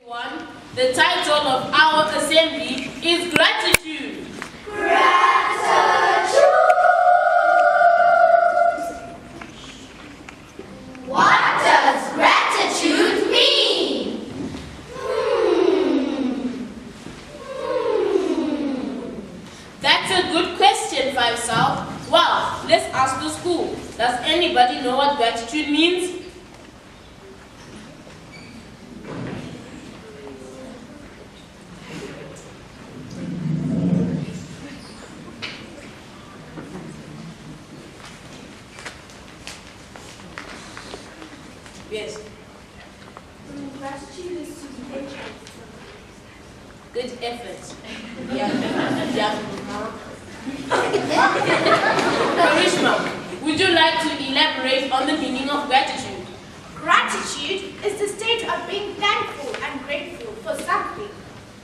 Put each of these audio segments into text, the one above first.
The title of our assembly is Gratitude. Gratitude! What does gratitude mean? That's a good question, Five South. Well, let's ask the school. Does anybody know what gratitude means? Yes. Gratitude is to be grateful. Good effort. Yeah. Karishma, would you like to elaborate on the meaning of gratitude? Gratitude is the state of being thankful and grateful for something.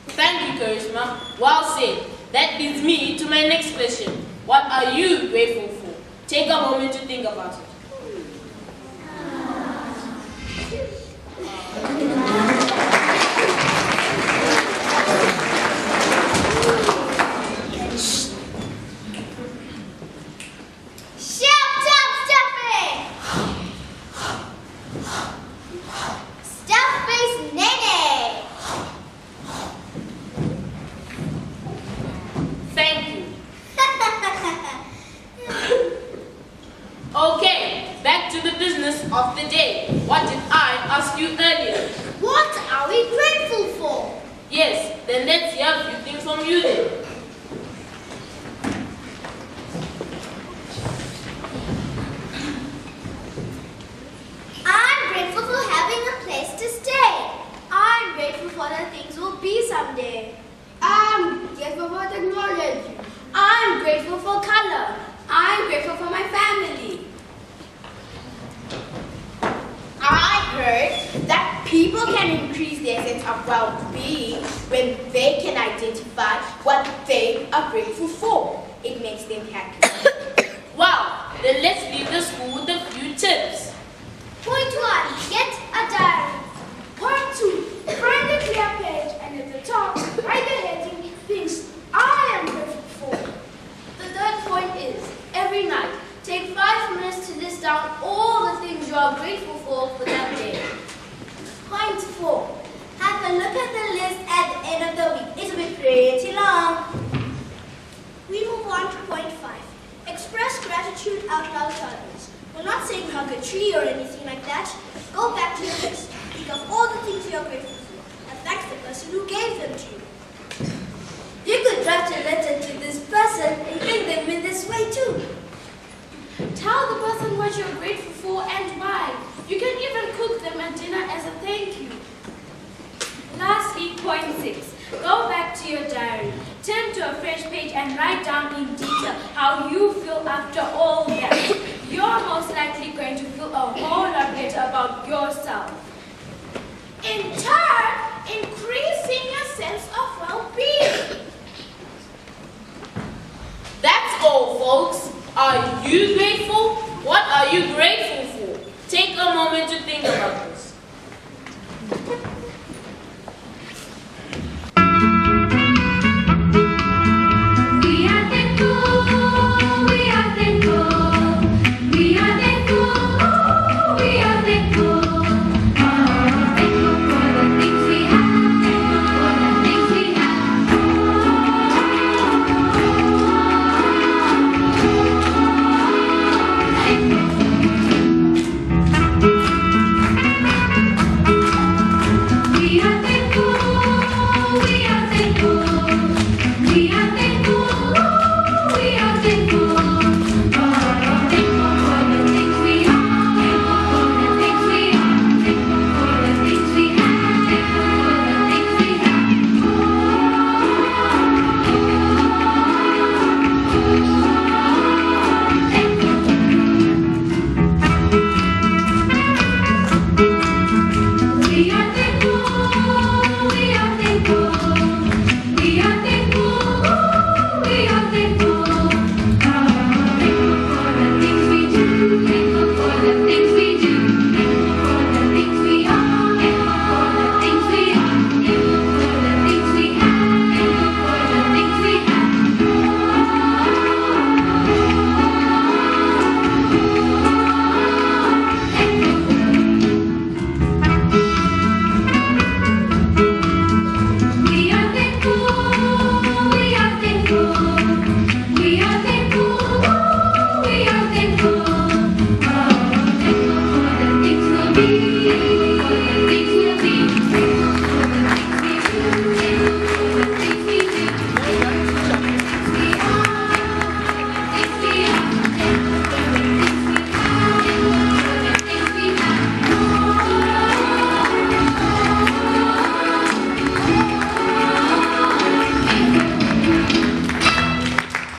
Thank you, Karishma. Well said. That leads me to my next question. What are you grateful for? Take a moment to think about it. Okay, back to the business of the day. What did I ask you earlier? What are we grateful for? Yes, then let's hear a few things from you then. I'm grateful for having a place to stay. I'm grateful for the things we'll be someday. I'm grateful for technology. I'm grateful for color. I'm grateful for my family. I heard that people can increase their sense of well-being when they can identify what they are grateful for. It makes them happy. Wow, then let's leave the school with a few tips. Point 1, get a diary. Point 2, find a clear page and at the top, write the heading things I am grateful for. The third point is, every night, take 5 minutes to list down all the things you are grateful for that day. Point 4, have a look at the list at the end of the week. It will be pretty long. We move on to point 5. Express gratitude out loud to others. We're not saying hug a tree or anything like that. Go back to your list. Think of all the things you're grateful for and thank the person who gave them to you. You could draft a letter to this person and thank them in this way too. Tell the person what you're grateful for and why. You can even cook them a dinner as a thank you. Lastly, point 6. Go back to your diary. Turn to a fresh page and write down in detail how you feel after all that. You're most likely going to feel a whole lot better about yourself. In turn, increasing your sense of well-being. That's all, folks. Are you grateful? What are you grateful for? Take a moment to think about this.